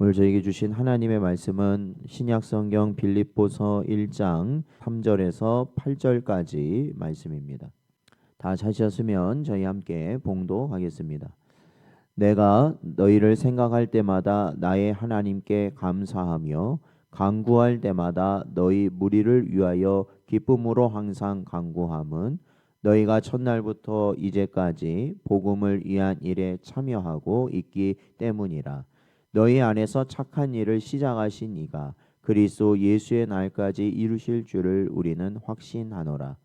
오늘 저에게 주신 하나님의 말씀은 신약성경 빌립보서 1장 3절에서 8절까지 말씀입니다. 다 찾으셨으면 저희 함께 봉독하겠습니다. 내가 너희를 생각할 때마다 나의 하나님께 감사하며 간구할 때마다 너희 무리를 위하여 기쁨으로 항상 간구함은 너희가 첫날부터 이제까지 복음을 위한 일에 참여하고 있기 때문이라. 너희 안에서 착한 일을 시작하신 이가 그리스도 예수의 날까지 이루실 줄을 우리는 확신하노라.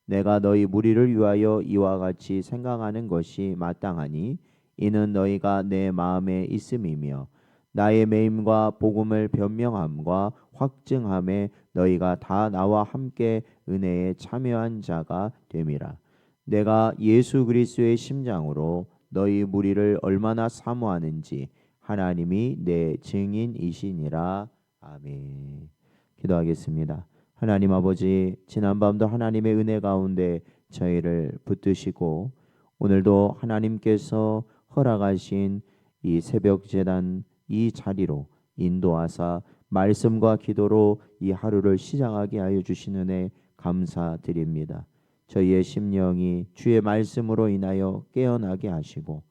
내가 너희 무리를 위하여 이와 같이 생각하는 것이 마땅하니 이는 너희가 내 마음에 있음이며 나의 매임과 복음을 변명함과 확증함에 너희가 다 나와 함께 은혜에 참여한 자가 됨이라. 내가 예수 그리스도의 심장으로 너희 무리를 얼마나 사모하는지 하나님이 내 증인이시니라. 아멘. 기도하겠습니다. 하나님 아버지, 지난밤도 하나님의 은혜 가운데 저희를 붙드시고 오늘도 하나님께서 허락하신 이 새벽 제단 이 자리로 인도하사 말씀과 기도로 이 하루를 시작하게 하여 주시는 애 감사드립니다. 저희의 심령이 주의 말씀으로 인하여 깨어나게 하시고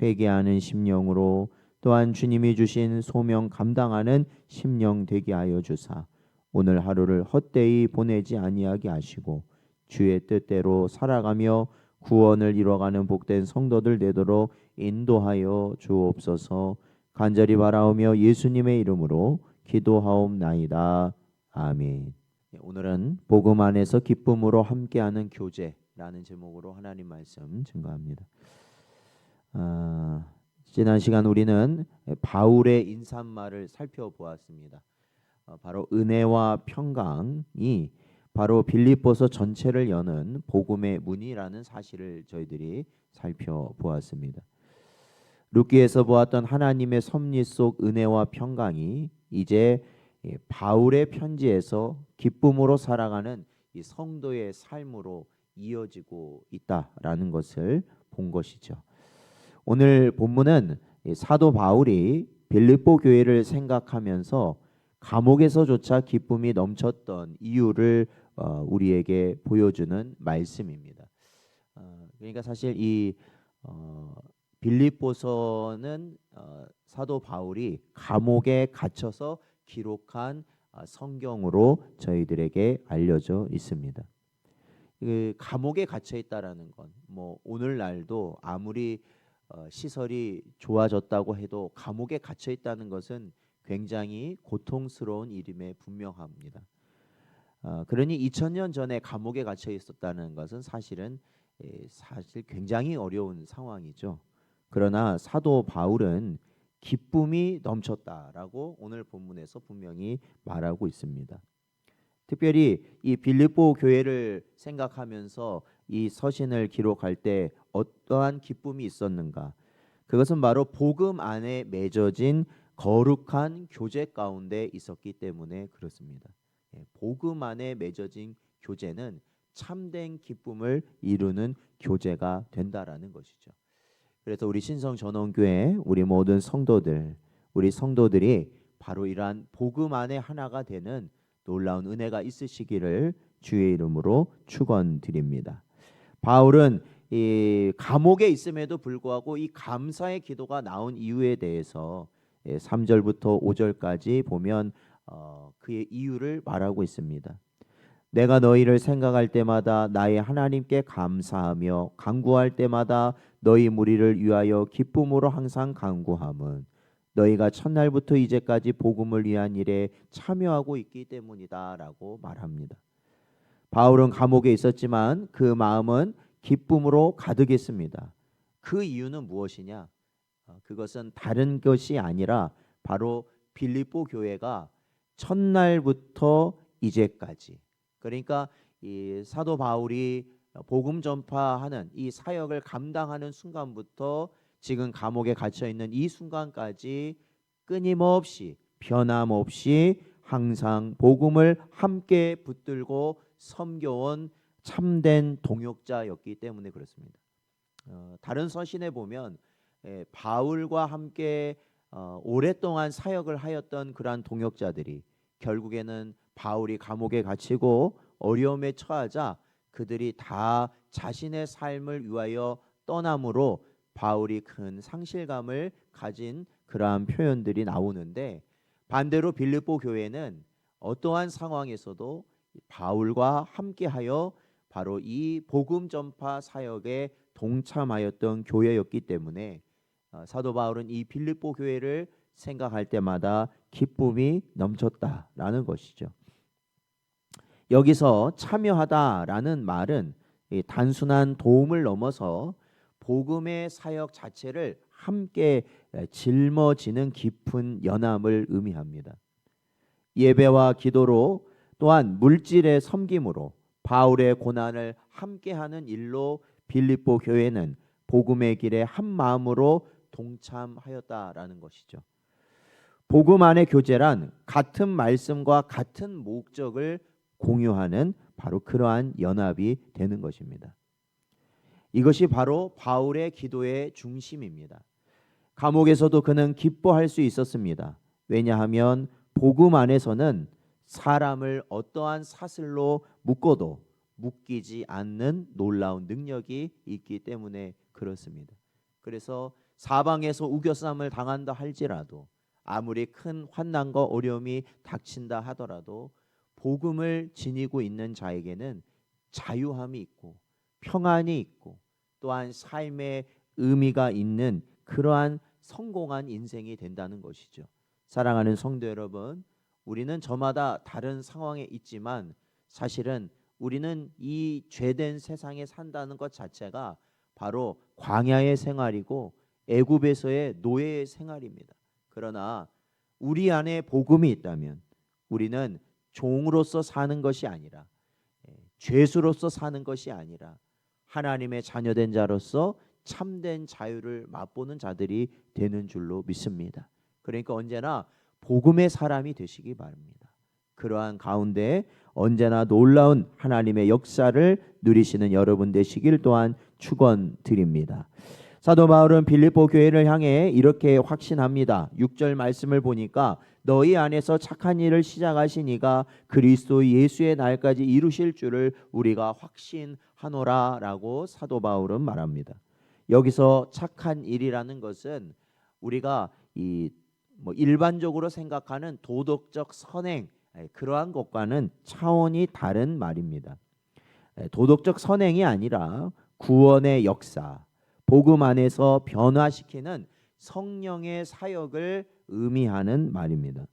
회개하는 심령으로 또한 주님이 주신 소명 감당하는 심령 되게 하여 주사 오늘 하루를 헛되이 보내지 아니하게 하시고 주의 뜻대로 살아가며 구원을 이뤄가는 복된 성도들 되도록 인도하여 주옵소서. 간절히 바라오며 예수님의 이름으로 기도하옵나이다. 아멘. 오늘은 복음 안에서 기쁨으로 함께하는 교제라는 제목으로 하나님 말씀 증거합니다. 지난 시간 우리는 바울의 인사말을 살펴보았습니다. 바로 은혜와 평강이 바로 빌립보서 전체를 여는 복음의 문이라는 사실을 저희들이 살펴보았습니다. 룻기에서 보았던 하나님의 섭리 속 은혜와 평강이 이제 바울의 편지에서 기쁨으로 살아가는 이 성도의 삶으로 이어지고 있다라는 것을 본 것이죠. 오늘 본문은 사도 바울이 빌립보 교회를 생각하면서 감옥에서조차 기쁨이 넘쳤던 이유를 우리에게 보여주는 말씀입니다. 그러니까 사실 이 빌립보서는 사도 바울이 감옥에 갇혀서 기록한 성경으로 저희들에게 알려져 있습니다. 그 감옥에 갇혀 있다라는 건 뭐 오늘날도 아무리 시설이 좋아졌다고 해도 감옥에 갇혀 있다는 것은 굉장히 고통스러운 일임에 분명합니다. 그러니 2000년 전에 감옥에 갇혀 있었다는 것은 사실 굉장히 어려운 상황이죠. 그러나 사도 바울은 기쁨이 넘쳤다라고 오늘 본문에서 분명히 말하고 있습니다. 특별히 이 빌립보 교회를 생각하면서 이 서신을 기록할 때 어떠한 기쁨이 있었는가? 그것은 바로 복음 안에 맺어진 거룩한 교제 가운데 있었기 때문에 그렇습니다. 복음 안에 맺어진 교제는 참된 기쁨을 이루는 교제가 된다라는 것이죠. 그래서 우리 신성전원교회 우리 모든 성도들, 우리 성도들이 바로 이러한 복음 안에 하나가 되는 놀라운 은혜가 있으시기를 주의 이름으로 축원드립니다. 바울은 이 감옥에 있음에도 불구하고 이 감사의 기도가 나온 이유에 대해서 3절부터 5절까지 보면 그의 이유를 말하고 있습니다. 내가 너희를 생각할 때마다 나의 하나님께 감사하며 간구할 때마다 너희 무리를 위하여 기쁨으로 항상 간구함은 너희가 첫날부터 이제까지 복음을 위한 일에 참여하고 있기 때문이다라고 말합니다. 바울은 감옥에 있었지만 그 마음은 기쁨으로 가득했습니다. 그 이유는 무엇이냐? 그것은 다른 것이 아니라 바로 빌립보 교회가 첫날부터 이제까지, 그러니까 이 사도 바울이 복음 전파하는 이 사역을 감당하는 순간부터 지금 감옥에 갇혀 있는 이 순간까지 끊임없이 변함없이 항상 복음을 함께 붙들고 섬겨온 참된 동역자였기 때문에 그렇습니다. 다른 서신에 보면 바울과 함께 오랫동안 사역을 하였던 그러한 동역자들이 결국에는 바울이 감옥에 갇히고 어려움에 처하자 그들이 다 자신의 삶을 위하여 떠남으로 바울이 큰 상실감을 가진 그러한 표현들이 나오는데, 반대로 빌립보 교회는 어떠한 상황에서도 바울과 함께하여 바로 이 복음 전파 사역에 동참하였던 교회였기 때문에 사도 바울은 이 빌립보 교회를 생각할 때마다 기쁨이 넘쳤다라는 것이죠. 여기서 참여하다라는 말은 단순한 도움을 넘어서 복음의 사역 자체를 함께 짊어지는 깊은 연합을 의미합니다. 예배와 기도로 또한 물질의 섬김으로 바울의 고난을 함께하는 일로 빌립보 교회는 복음의 길에 한 마음으로 동참하였다라는 것이죠. 복음 안의 교제란 같은 말씀과 같은 목적을 공유하는 바로 그러한 연합이 되는 것입니다. 이것이 바로 바울의 기도의 중심입니다. 감옥에서도 그는 기뻐할 수 있었습니다. 왜냐하면 복음 안에서는 사람을 어떠한 사슬로 묶어도 묶이지 않는 놀라운 능력이 있기 때문에 그렇습니다. 그래서 사방에서 우겨쌈을 당한다 할지라도, 아무리 큰 환난과 어려움이 닥친다 하더라도 복음을 지니고 있는 자에게는 자유함이 있고 평안이 있고 또한 삶의 의미가 있는 그러한 성공한 인생이 된다는 것이죠. 사랑하는 성도 여러분, 우리는 저마다 다른 상황에 있지만 사실은 우리는 이 죄된 세상에 산다는 것 자체가 바로 광야의 생활이고 애굽에서의 노예의 생활입니다. 그러나 우리 안에 복음이 있다면 우리는 종으로서 사는 것이 아니라, 죄수로서 사는 것이 아니라 하나님의 자녀된 자로서 참된 자유를 맛보는 자들이 되는 줄로 믿습니다. 그러니까 언제나 복음의 사람이 되시기 바랍니다. 그러한 가운데 언제나 놀라운 하나님의 역사를 누리시는 여러분 되시길 또한 축원드립니다. 사도 바울은 빌립보 교회를 향해 이렇게 확신합니다. 6절 말씀을 보니까 너희 안에서 착한 일을 시작하신 이가 그리스도 예수의 날까지 이루실 줄을 우리가 확신하노라 라고 사도 바울은 말합니다. 여기서 착한 일이라는 것은 우리가 일반적으로 생각하는 도덕적 선행, 그러한 것과는 차원이 다른 말입니다. 도덕적 선행이 아니라 구원의 역사, 복음 안에서 변화시키는 성령의 사역을 의미하는 말입니다.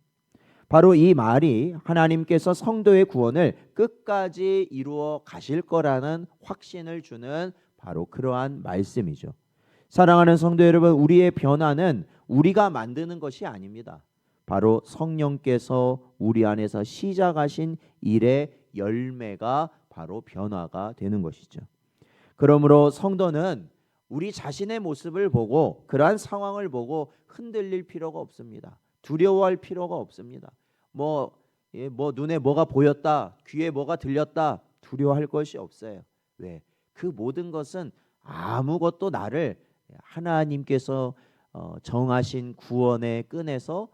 바로 이 말이 하나님께서 성도의 구원을 끝까지 이루어 가실 거라는 확신을 주는 바로 그러한 말씀이죠. 사랑하는 성도 여러분, 우리의 변화는 우리가 만드는 것이 아닙니다. 바로 성령께서 우리 안에서 시작하신 일의 열매가 바로 변화가 되는 것이죠. 그러므로 성도는 우리 자신의 모습을 보고 그러한 상황을 보고 흔들릴 필요가 없습니다. 두려워할 필요가 없습니다. 눈에 뭐가 보였다, 귀에 뭐가 들렸다, 두려워할 것이 없어요. 왜? 그 모든 것은 아무것도 나를 하나님께서 정하신 구원의 끈에서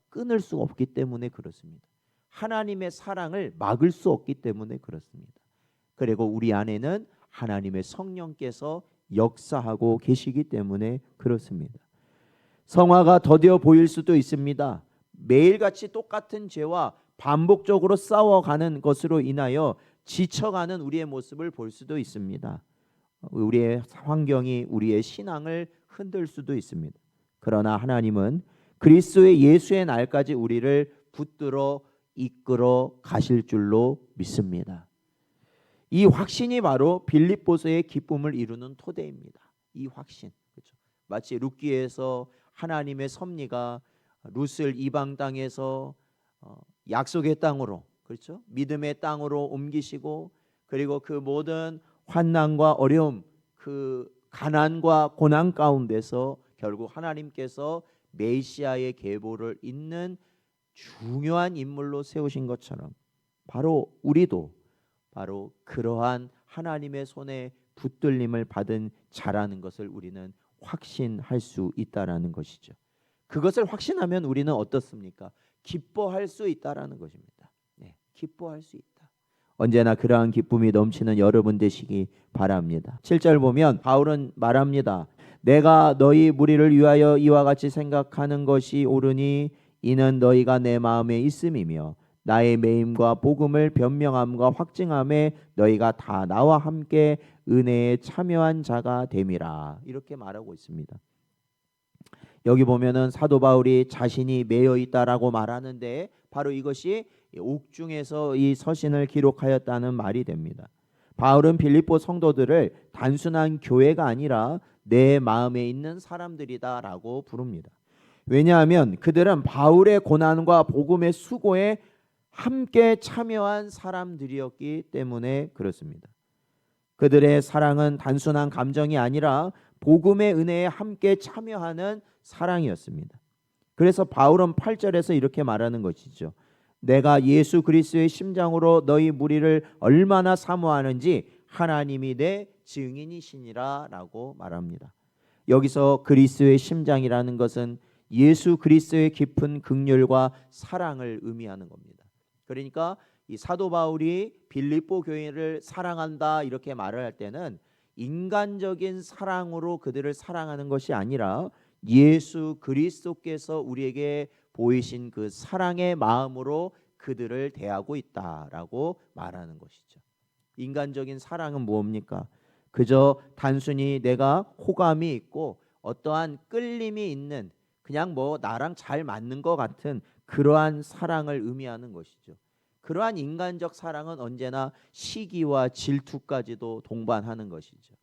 끊을 수 없기 때문에 그렇습니다. 하나님의 사랑을 막을 수 없기 때문에 그렇습니다. 그리고 우리 안에는 하나님의 성령께서 역사하고 계시기 때문에 그렇습니다. 성화가 더뎌 보일 수도 있습니다. 매일같이 똑같은 죄와 반복적으로 싸워가는 것으로 인하여 지쳐가는 우리의 모습을 볼 수도 있습니다. 우리의 환경이 우리의 신앙을 흔들 수도 있습니다. 그러나 하나님은 그리스도의 예수의 날까지 우리를 붙들어 이끌어 가실 줄로 믿습니다. 이 확신이 바로 빌립보서의 기쁨을 이루는 토대입니다. 이 확신, 그렇죠? 마치 룻기에서 하나님의 섭리가 룻을 이방 땅에서 약속의 땅으로, 그렇죠? 믿음의 땅으로 옮기시고, 그리고 그 모든 환난과 어려움, 그 가난과 고난 가운데서 결국 하나님께서 메시아의 계보를 잇는 중요한 인물로 세우신 것처럼 바로 우리도 바로 그러한 하나님의 손에 붙들림을 받은 자라는 것을 우리는 확신할 수 있다라는 것이죠. 그것을 확신하면 우리는 어떻습니까? 기뻐할 수 있다라는 것입니다. 네, 기뻐할 수 있다. 언제나 그러한 기쁨이 넘치는 여러분 되시기 바랍니다. 7절 보면 바울은 말합니다. 내가 너희 무리를 위하여 이와 같이 생각하는 것이 옳으니 이는 너희가 내 마음에 있음이며 나의 매임과 복음을 변명함과 확증함에 너희가 다 나와 함께 은혜에 참여한 자가 됨이라. 이렇게 말하고 있습니다. 여기 보면은 사도 바울이 자신이 매여 있다라고 말하는데 바로 이것이 옥중에서 이 서신을 기록하였다는 말이 됩니다. 바울은 빌립보 성도들을 단순한 교회가 아니라 내 마음에 있는 사람들이다라고 부릅니다. 왜냐하면 그들은 바울의 고난과 복음의 수고에 함께 참여한 사람들이었기 때문에 그렇습니다. 그들의 사랑은 단순한 감정이 아니라 복음의 은혜에 함께 참여하는 사랑이었습니다. 그래서 바울은 8절에서 이렇게 말하는 것이죠. 내가 예수 그리스도의 심장으로 너희 무리를 얼마나 사모하는지 하나님이 내 증인이시니라 라고 말합니다. 여기서 그리스도의 심장이라는 것은 예수 그리스도의 깊은 긍휼과 사랑을 의미하는 겁니다. 그러니까 이 사도 바울이 빌립보 교회를 사랑한다 이렇게 말을 할 때는 인간적인 사랑으로 그들을 사랑하는 것이 아니라 예수 그리스도께서 우리에게 보이신 그 사랑의 마음으로 그들을 대하고 있다라고 말하는 것이죠. 인간적인 사랑은 뭡니까? 그저 단순히 내가 호감이 있고 어떠한 끌림이 있는 그냥 뭐 나랑 잘 맞는 것 같은 그러한 사랑을 의미하는 것이죠. 그러한 인간적 사랑은 언제나 시기와 질투까지도 동반하는 것이죠.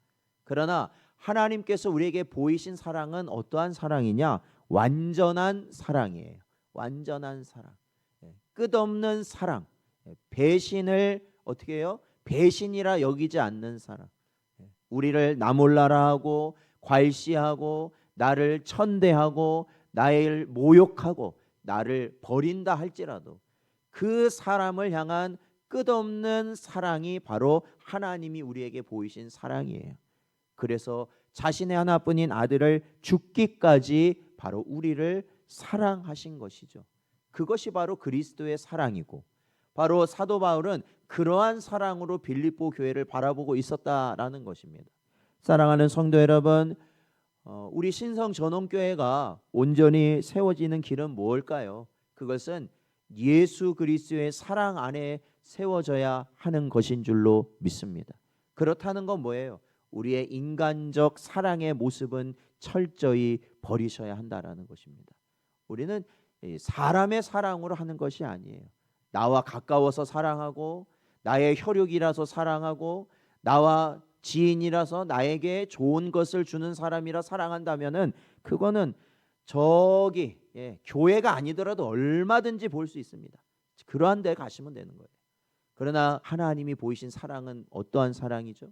그러나 하나님께서 우리에게 보이신 사랑은 어떠한 사랑이냐? 완전한 사랑이에요. 완전한 사랑. 끝없는 사랑. 배신을 어떻게 해요? 배신이라 여기지 않는 사랑. 우리를 나 몰라라 하고 괄시하고 나를 천대하고 나를 모욕하고 나를 버린다 할지라도 그 사람을 향한 끝없는 사랑이 바로 하나님이 우리에게 보이신 사랑이에요. 그래서 자신의 하나뿐인 아들을 죽기까지 바로 우리를 사랑하신 것이죠. 그것이 바로 그리스도의 사랑이고 바로 사도 바울은 그러한 사랑으로 빌립보 교회를 바라보고 있었다라는 것입니다. 사랑하는 성도 여러분, 우리 신성전원교회가 온전히 세워지는 길은 무엇일까요? 그것은 예수 그리스도의 사랑 안에 세워져야 하는 것인 줄로 믿습니다. 그렇다는 건 뭐예요? 우리의 인간적 사랑의 모습은 철저히 버리셔야 한다라는 것입니다. 우리는 사람의 사랑으로 하는 것이 아니에요. 나와 가까워서 사랑하고 나의 혈육이라서 사랑하고 나와 지인이라서 나에게 좋은 것을 주는 사람이라 사랑한다면은 그거는 저기 교회가 아니더라도 얼마든지 볼 수 있습니다. 그러한 데 가시면 되는 거예요. 그러나 하나님이 보이신 사랑은 어떠한 사랑이죠?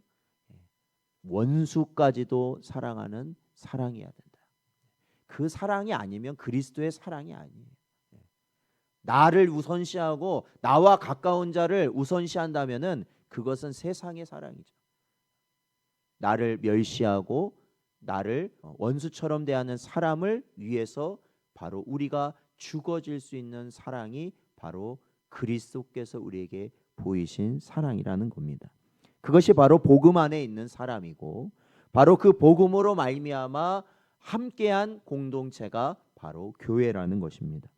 원수까지도 사랑하는 사랑이어야 된다. 그 사랑이 아니면 그리스도의 사랑이 아니에요. 나를 우선시하고 나와 가까운 자를 우선시한다면은 그것은 세상의 사랑이죠. 나를 멸시하고 나를 원수처럼 대하는 사람을 위해서 바로 우리가 죽어질 수 있는 사랑이 바로 그리스도께서 우리에게 보이신 사랑이라는 겁니다. 그것이 바로 복음 안에 있는 사람이고 바로 그 복음으로 말미암아 함께한 공동체가 바로 교회라는 것입니다.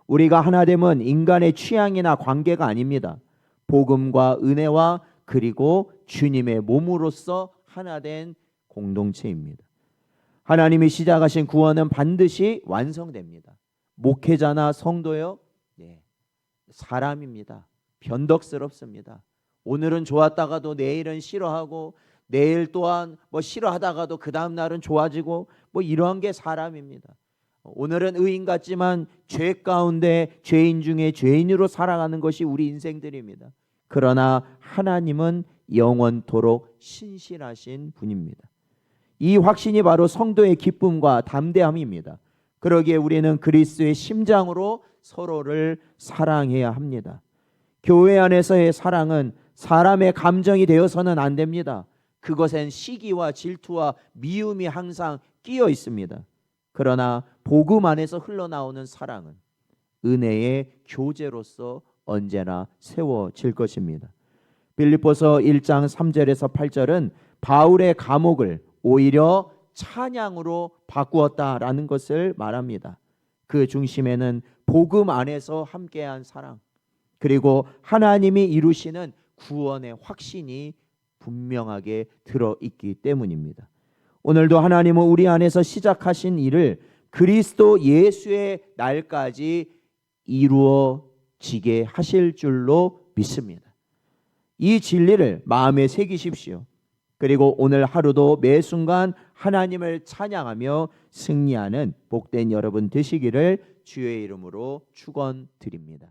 우리가 하나됨은 인간의 취향이나 관계가 아닙니다. 복음과 은혜와 그리고 주님의 몸으로서 하나된 공동체입니다. 하나님이 시작하신 구원은 반드시 완성됩니다. 목회자나 성도요, 사람입니다. 변덕스럽습니다. 오늘은 좋았다가도 내일은 싫어하고 내일 또한 뭐 싫어하다가도 그 다음 날은 좋아지고 뭐 이러한 게 사람입니다. 오늘은 의인 같지만 죄 가운데 죄인 중에 죄인으로 살아가는 것이 우리 인생들입니다. 그러나 하나님은 영원토록 신실하신 분입니다. 이 확신이 바로 성도의 기쁨과 담대함입니다. 그러기에 우리는 그리스도의 심장으로 서로를 사랑해야 합니다. 교회 안에서의 사랑은 사람의 감정이 되어서는 안 됩니다. 그것엔 시기와 질투와 미움이 항상 끼어 있습니다. 그러나 복음 안에서 흘러나오는 사랑은 은혜의 교제로서 언제나 세워질 것입니다. 빌립보서 1장 3절에서 8절은 바울의 감옥을 오히려 찬양으로 바꾸었다라는 것을 말합니다. 그 중심에는 복음 안에서 함께한 사랑, 그리고 하나님이 이루시는 구원의 확신이 분명하게 들어있기 때문입니다. 오늘도 하나님은 우리 안에서 시작하신 일을 그리스도 예수의 날까지 이루어지게 하실 줄로 믿습니다. 이 진리를 마음에 새기십시오. 그리고 오늘 하루도 매 순간 하나님을 찬양하며 승리하는 복된 여러분 되시기를 주의 이름으로 축원드립니다.